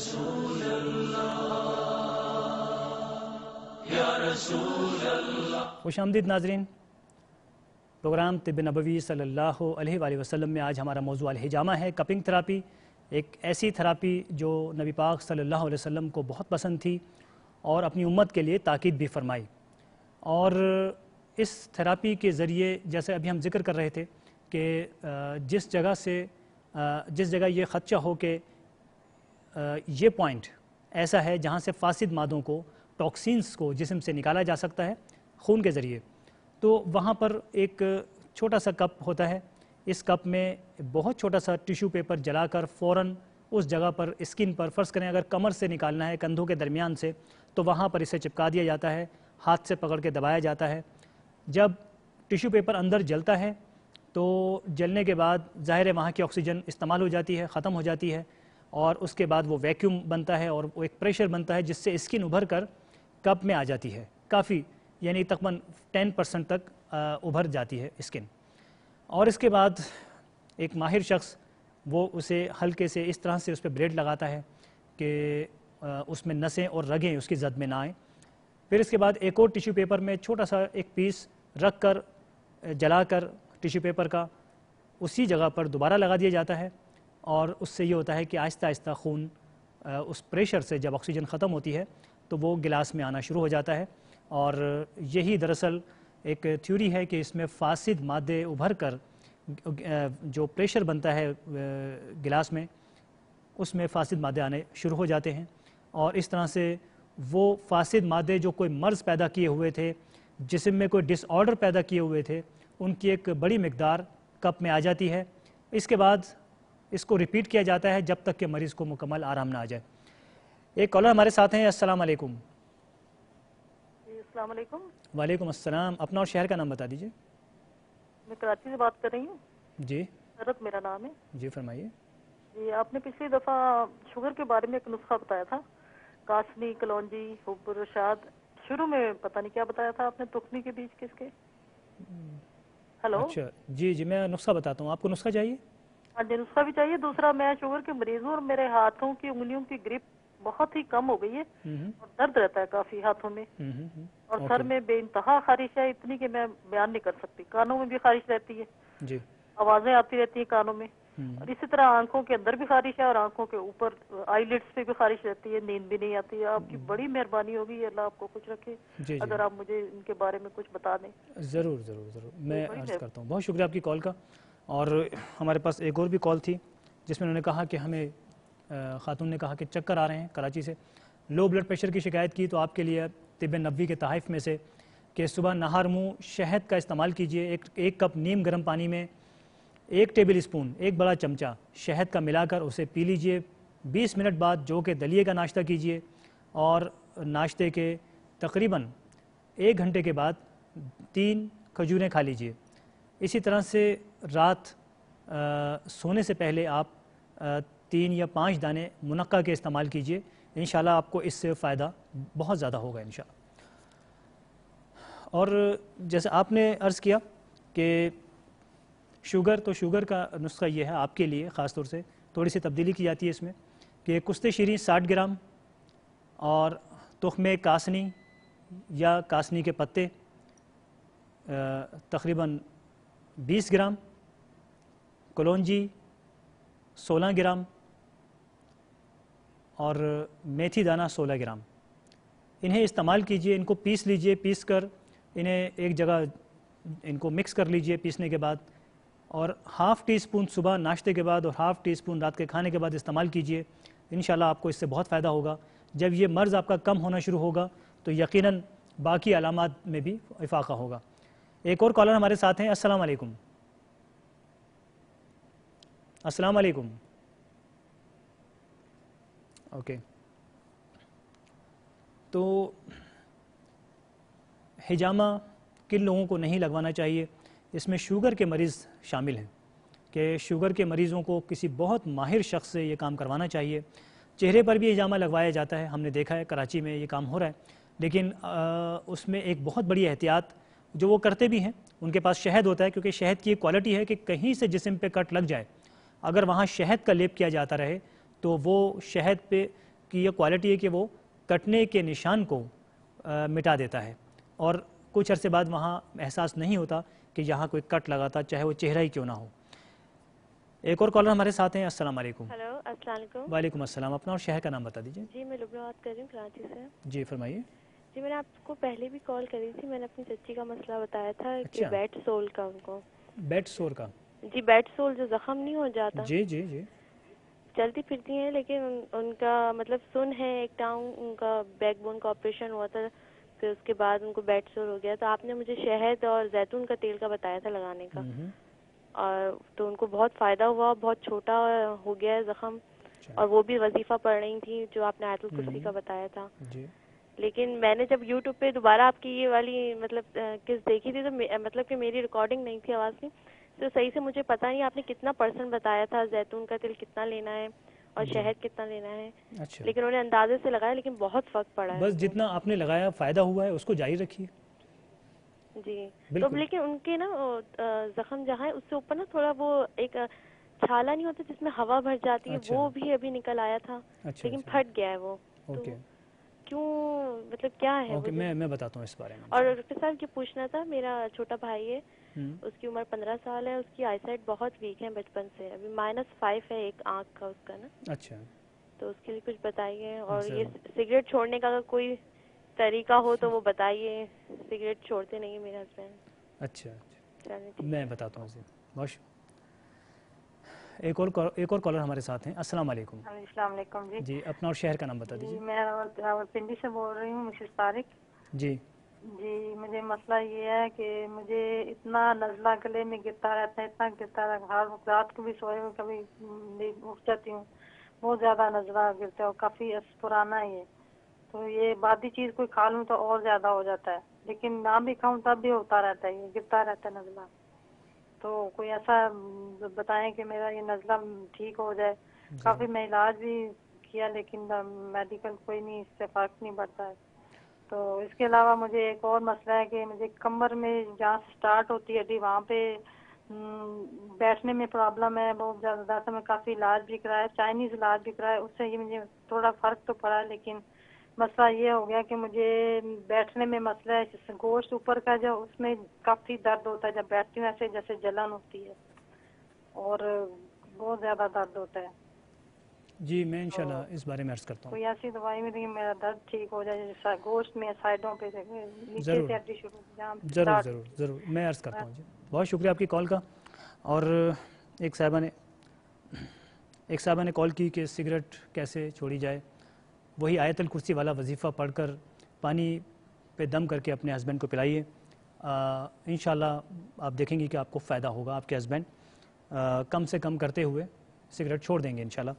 رسول اللہ یا رسول اللہ۔ خوش آمدید ناظرین، پروگرام طب نبوی صلی اللہ علیہ وآلہ وسلم میں آج ہمارا موضوع الحجامہ ہے، کپنگ تھراپی، ایک ایسی تھراپی جو نبی پاک صلی اللہ علیہ وسلم کو بہت پسند تھی اور اپنی امت کے لیے تاکید بھی فرمائی۔ اور اس تھراپی کے ذریعے جیسے ابھی ہم ذکر کر رہے تھے کہ جس جگہ یہ خدشہ ہو کہ یہ پوائنٹ ایسا ہے جہاں سے فاسد مادوں کو، ٹاکسینز کو جسم سے نکالا جا سکتا ہے خون کے ذریعے، تو وہاں پر ایک چھوٹا سا کپ ہوتا ہے۔ اس کپ میں بہت چھوٹا سا ٹیشو پیپر جلا کر فوراً اس جگہ پر اسکن پر، فرض کریں اگر کمر سے نکالنا ہے، کندھوں کے درمیان سے، تو وہاں پر اسے چپکا دیا جاتا ہے، ہاتھ سے پکڑ کے دبایا جاتا ہے۔ جب ٹیشو پیپر اندر جلتا ہے تو جلنے کے بعد ظاہر ہے وہاں کی آکسیجن استعمال ہو جاتی ہے، ختم ہو جاتی ہے، اور اس کے بعد وہ ویکیوم بنتا ہے اور وہ ایک پریشر بنتا ہے جس سے اسکن ابھر کر کپ میں آ جاتی ہے، کافی یعنی تقریباً 10% تک ابھر جاتی ہے اسکن۔ اور اس کے بعد ایک ماہر شخص وہ اسے ہلکے سے اس طرح سے اس پہ بلیڈ لگاتا ہے کہ اس میں نسیں اور رگیں اس کی زد میں نہ آئیں۔ پھر اس کے بعد ایک اور ٹیشو پیپر میں چھوٹا سا ایک پیس رکھ کر جلا کر ٹیشو پیپر کا اسی جگہ پر دوبارہ لگا دیا جاتا ہے، اور اس سے یہ ہوتا ہے کہ آہستہ آہستہ خون اس پریشر سے جب آکسیجن ختم ہوتی ہے تو وہ گلاس میں آنا شروع ہو جاتا ہے۔ اور یہی دراصل ایک تھیوری ہے کہ اس میں فاسد مادے ابھر کر جو پریشر بنتا ہے گلاس میں، اس میں فاسد مادے آنے شروع ہو جاتے ہیں، اور اس طرح سے وہ فاسد مادے جو کوئی مرض پیدا کیے ہوئے تھے، جسم میں کوئی ڈس آرڈر پیدا کیے ہوئے تھے، ان کی ایک بڑی مقدار کپ میں آ جاتی ہے۔ اس کے بعد اس کو ریپیٹ کیا جاتا ہے جب تک کہ مریض کو مکمل آرام نہ آ جائے۔ ایک کالر ہمارے ساتھ ہیں، السلام علیکم۔ السلام علیکم۔ وعلیکم السلام، اپنا اور شہر کا نام بتا دیجیے۔ میں کراچی سے بات کر رہی ہوں۔ جی سرت میرا نام ہے۔ جی فرمائیے۔ جی آپ نے پچھلی دفعہ شوگر کے بارے میں ایک نسخہ بتایا تھا، کاسنی، کلونجی، حب الرشاد، شروع میں پتہ نہیں کیا بتایا تھا آپ نے، تخمی کے بیج کس کے؟ ہلو۔ اچھا جی میں نسخہ بتاتا ہوں، آپ کو نسخہ چاہیے؟ ہاں جی نسخہ بھی چاہیے۔ دوسرا میں شوگر کے مریض ہوں اور میرے ہاتھوں کی انگلیوں کی گرپ بہت ہی کم ہو گئی ہے اور درد رہتا ہے کافی ہاتھوں میں، اور سر میں بے انتہا خارش ہے، اتنی کہ میں بیان نہیں کر سکتی۔ کانوں میں بھی خارش رہتی ہے، جی آوازیں آتی رہتی ہیں کانوں میں، اور اسی طرح آنکھوں کے اندر بھی خارش ہے اور آنکھوں کے اوپر آئی لڈس پہ بھی خارش رہتی ہے، نیند بھی نہیں آتی ہے۔ آپ کی بڑی مہربانی ہوگی، اللہ آپ کو خوش رکھے اگر آپ مجھے ان کے بارے میں کچھ بتا دیں۔ ضرور میں عرض کرتا ہوں۔ بہت شکریہ آپ کی کال کا۔ اور ہمارے پاس ایک اور بھی کال تھی جس میں انہوں نے کہا کہ ہمیں خاتون نے کہا کہ چکر آ رہے ہیں کراچی سے، لو بلڈ پریشر کی شکایت کی، تو آپ کے لیے طب نبوی کے تحائف میں سے کہ صبح نہار منہ شہد کا استعمال کیجئے، ایک کپ نیم گرم پانی میں 1 ٹیبل اسپون، 1 بڑا چمچہ شہد کا ملا کر اسے پی لیجئے۔ 20 منٹ بعد جو کہ دلیے کا ناشتہ کیجئے، اور ناشتے کے تقریباً 1 گھنٹے کے بعد 3 کھجوریں کھا لیجئے۔ اسی طرح سے رات سونے سے پہلے آپ 3 یا 5 دانے منقع کے استعمال کیجئے، انشاءاللہ آپ کو اس سے فائدہ بہت زیادہ ہوگا انشاءاللہ۔ اور جیسے آپ نے عرض کیا کہ شوگر کا نسخہ یہ ہے آپ کے لیے، خاص طور سے تھوڑی سی تبدیلی کی جاتی ہے اس میں کہ کشتے شیریں 60 گرام، اور تخم کاسنی یا کاسنی کے پتے تقریباً 20 گرام، کلونجی 16 گرام، اور میتھی دانہ 16 گرام، انہیں استعمال کیجئے۔ ان کو پیس لیجئے، پیس کر انہیں ایک جگہ ان کو مکس کر لیجئے پیسنے کے بعد، اور ½ ٹی اسپون صبح ناشتے کے بعد اور ½ ٹی اسپون رات کے کھانے کے بعد استعمال کیجئے، انشاءاللہ آپ کو اس سے بہت فائدہ ہوگا۔ جب یہ مرض آپ کا کم ہونا شروع ہوگا تو یقیناً باقی علامات میں بھی افاقہ ہوگا۔ ایک اور کالر ہمارے ساتھ ہیں، السلام علیکم۔ السلام علیکم۔ اوکے، تو حجامہ کن لوگوں کو نہیں لگوانا چاہیے؟ اس میں شوگر کے مریض شامل ہیں کہ شوگر کے مریضوں کو کسی بہت ماہر شخص سے یہ کام کروانا چاہیے۔ چہرے پر بھی حجامہ لگوایا جاتا ہے، ہم نے دیکھا ہے کراچی میں یہ کام ہو رہا ہے، لیکن اس میں ایک بہت بڑی احتیاط جو وہ کرتے بھی ہیں، ان کے پاس شہد ہوتا ہے، کیونکہ شہد کی ایک کوالٹی ہے کہ کہیں سے جسم پہ کٹ لگ جائے، اگر وہاں شہد کا لیپ کیا جاتا رہے تو وہ شہد پہ کی یہ کوالٹی ہے کہ وہ کٹنے کے نشان کو مٹا دیتا ہے اور کچھ عرصے بعد وہاں احساس نہیں ہوتا کہ یہاں کوئی کٹ لگا تھا، چاہے وہ چہرہ ہی کیوں نہ ہو۔ ایک اور کالر ہمارے ساتھ ہیں۔ السلام علیکم۔ ہیلو، السلام علیکم۔ وعلیکم السلام، اپنا اور شہر کا نام بتا دیجیے۔ جی میں لبنہ بات کر رہی ہوں، کراچی سے۔ جی فرمائیے۔ جی میں نے آپ کو پہلے بھی کال کری تھی، میں نے اپنی چچی کا مسئلہ بتایا تھا کہ اچھا، بیٹ سول کا ان کو۔ بیٹ سور کا؟ جی بیٹ سول جو زخم نہیں ہو جاتا، جی جی جی، چلتی پھرتی ہیں لیکن ان کا مطلب سن ہے، ایک ٹانگ ان کا بیک بون کا آپریشن ہوا تھا، پھر اس کے بعد ان کو بیٹ سول ہو گیا، تو آپ نے مجھے شہد اور زیتون کا تیل کا بتایا تھا لگانے کا، اور تو ان کو بہت فائدہ ہوا، بہت چھوٹا ہو گیا ہے زخم، اور وہ بھی وظیفہ پڑھ رہی تھی جو آپ نے آیت الکرسی کا بتایا تھا۔ جی، لیکن میں نے جب یوٹیوب پہ دوبارہ آپ کی یہ والی مطلب قسط دیکھی تھی تو مطلب کہ میری ریکارڈنگ نہیں تھی آواز کی، تو صحیح سے مجھے پتہ نہیں آپ نے کتنا پرسنٹ بتایا تھا، زیتون کا تیل کتنا لینا ہے اور شہد کتنا لینا ہے، اچھا، لیکن انہوں نے اندازے سے لگایا لیکن بہت فرق پڑا ہے۔ بس جتنا آپ نے لگایا فائدہ ہوا ہے اس کو جاری رکھیے۔ جی تو لیکن ان کے نا زخم جہاں ہے اس سے اوپر نا تھوڑا وہ ایک چھالا نہیں ہوتا جس میں ہوا بھر جاتی ہے، وہ بھی ابھی نکل آیا تھا لیکن پھٹ گیا ہے وہ، تو کیوں مطلب کیا ہے؟ اوکے، میں بتاتا ہوں اس بارے میں۔ اور ڈاکٹر صاحب یہ پوچھنا تھا، میرا چھوٹا بھائی ہے، اس کی عمر 15 سال ہے، اس کی آئی سائٹ بہت ویک ہے بچپن سے، ابھی -5 ہے ایک آنکھ کا اس کا نا، اچھا، تو اس کے لیے کچھ بتائیے، اور یہ سگریٹ چھوڑنے کا اگر کوئی طریقہ ہو تو وہ بتائیے، سگریٹ چھوڑتے نہیں میرے ہسبینڈ۔ اچھا، چلیے میں بتاتا ہوں بہت۔ ایک اور کالر ہمارے ساتھ ہیں۔ السلام علیکم۔ السلام علیکم جی۔ جی اپنا اور شہر کا نام بتا دیجیے۔ میں راولپنڈی سے بول رہی ہوں، مسز طارق۔ جی جی مجھے مسئلہ یہ ہے کہ مجھے اتنا نزلہ گلے میں گرتا رہتا ہے، اتنا گرتا رہتا ہے، ہر وقت رات کو بھی سوئے ہوئے کبھی اٹھ جاتی ہوں، بہت زیادہ نزلہ گرتا ہے اور کافی پرانا ہے یہ، تو یہ بادی چیز کوئی کھا لوں تو اور زیادہ ہو جاتا ہے، لیکن نہ بھی کھاؤں تب بھی ہوتا رہتا ہے، یہ گرتا رہتا ہے نزلہ، تو کوئی ایسا بتائیں کہ میرا یہ نزلہ ٹھیک ہو جائے۔ کافی میں علاج بھی کیا لیکن میڈیکل کوئی نہیں، اس سے فرق نہیں پڑتا ہے۔ تو اس کے علاوہ مجھے ایک اور مسئلہ ہے کہ مجھے کمر میں جہاں سے سٹارٹ ہوتی ہے ہڈی وہاں پہ بیٹھنے میں پرابلم ہے بہت زیادہ، میں کافی علاج بھی کرایا، چائنیز علاج بھی کرایا، اس سے یہ مجھے تھوڑا فرق تو پڑا، لیکن مسئلہ یہ ہو گیا کہ مجھے بیٹھنے میں مسئلہ ہے، جس گوشت اوپر کا جو اس میں کافی درد ہوتا ہے، جب بیٹھتی ہوں ایسے جیسے جلن ہوتی ہے اور بہت زیادہ درد ہوتا ہے۔ جی میں انشاءاللہ اس بارے میں عرض کرتا ہوں، کوئی ایسی دوائی میں دی میرا درد ٹھیک ہو جائے، جیسا گوشت میں سائڈوں پہ نیچے سے ہڈی شروع جہاں ضرور میں عرض کرتا ہوں۔ جی بہت شکریہ آپ کی کال کا۔ اور ایک صاحبہ نے کال کی کہ سگریٹ کیسے چھوڑی جائے، وہی آیت الکرسی والا وظیفہ پڑھ کر پانی پہ دم کر کے اپنے ہسبینڈ کو پلائیے، انشاءاللہ آپ دیکھیں گے کہ آپ کو فائدہ ہوگا، آپ کے ہسبینڈ کم سے کم کرتے ہوئے سگریٹ چھوڑ دیں گے انشاءاللہ۔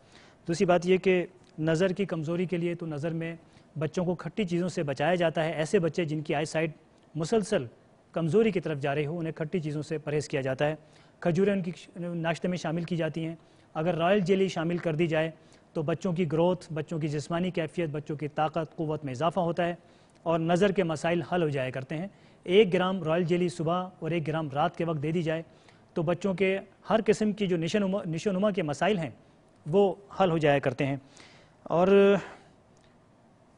دوسری بات یہ کہ نظر کی کمزوری کے لیے تو نظر میں بچوں کو کھٹی چیزوں سے بچایا جاتا ہے، ایسے بچے جن کی آئی سائٹ مسلسل کمزوری کی طرف جا رہی ہو انہیں کھٹی چیزوں سے پرہیز کیا جاتا ہے، کھجوریں ان کی ناشتے میں شامل کی جاتی ہیں، اگر رائل جیلی شامل کر دی جائے تو بچوں کی گروتھ، بچوں کی جسمانی کیفیت، بچوں کی طاقت قوت میں اضافہ ہوتا ہے اور نظر کے مسائل حل ہو جایا کرتے ہیں۔ 1 گرام رائل جیلی صبح اور 1 گرام رات کے وقت دے دی جائے تو بچوں کے ہر قسم کی جو نشو نما کے مسائل ہیں وہ حل ہو جایا کرتے ہیں۔ اور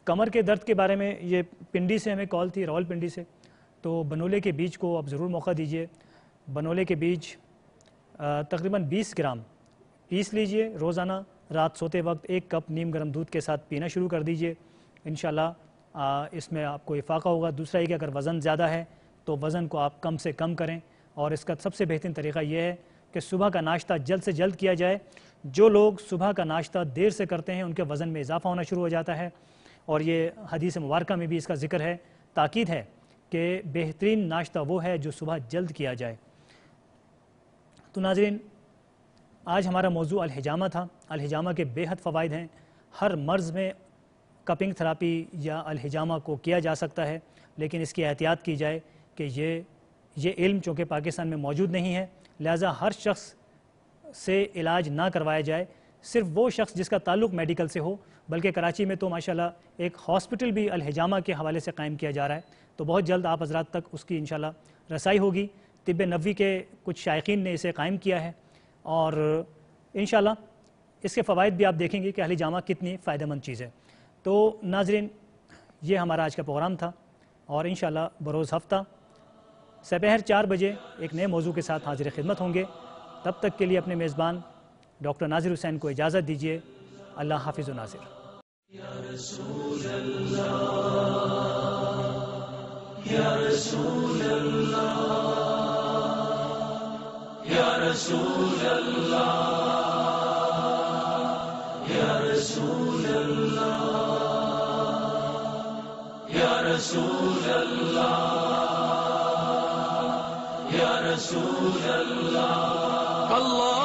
کمر کے درد کے بارے میں یہ پنڈی سے ہمیں کال تھی، راولپنڈی سے، تو بنولے کے بیج کو آپ ضرور موقع دیجئے، بنولے کے بیج تقریباً 20 گرام پیس لیجئے، روزانہ رات سوتے وقت 1 کپ نیم گرم دودھ کے ساتھ پینا شروع کر دیجئے، انشاءاللہ اس میں آپ کو افاقہ ہوگا۔ دوسرا یہ کہ اگر وزن زیادہ ہے تو وزن کو آپ کم سے کم کریں، اور اس کا سب سے بہترین طریقہ یہ ہے کہ صبح کا ناشتہ جلد سے جلد کیا جائے۔ جو لوگ صبح کا ناشتہ دیر سے کرتے ہیں ان کے وزن میں اضافہ ہونا شروع ہو جاتا ہے، اور یہ حدیث مبارکہ میں بھی اس کا ذکر ہے، تاکید ہے کہ بہترین ناشتہ وہ ہے جو صبح جلد کیا جائے۔ تو ناظرین آج ہمارا موضوع الحجامہ تھا۔ الحجامہ کے بے حد فوائد ہیں، ہر مرض میں کپنگ تھراپی یا الحجامہ کو کیا جا سکتا ہے، لیکن اس کی احتیاط کی جائے کہ یہ علم چونکہ پاکستان میں موجود نہیں ہے، لہٰذا ہر شخص سے علاج نہ کروایا جائے، صرف وہ شخص جس کا تعلق میڈیکل سے ہو، بلکہ کراچی میں تو ماشاءاللہ ایک ہاسپٹل بھی الحجامہ کے حوالے سے قائم کیا جا رہا ہے، تو بہت جلد آپ حضرات تک اس کی انشاءاللہ رسائی ہوگی۔ طب نبوی کے کچھ شائقین نے اسے قائم کیا ہے، اور انشاءاللہ اس کے فوائد بھی آپ دیکھیں گے کہ اہل جامہ کتنی فائدہ مند چیز ہے۔ تو ناظرین، یہ ہمارا آج کا پروگرام تھا، اور انشاءاللہ بروز ہفتہ سپہر 4 بجے ایک نئے موضوع کے ساتھ حاضر خدمت ہوں گے۔ تب تک کے لیے اپنے میزبان ڈاکٹر ناظر حسین کو اجازت دیجیے۔ اللہ حافظ و ناصر۔ یا رسول اللہ، یا رسول اللہ، یا رسول اللہ، یا رسول اللہ، یا رسول اللہ، یا رسول اللہ، اللہ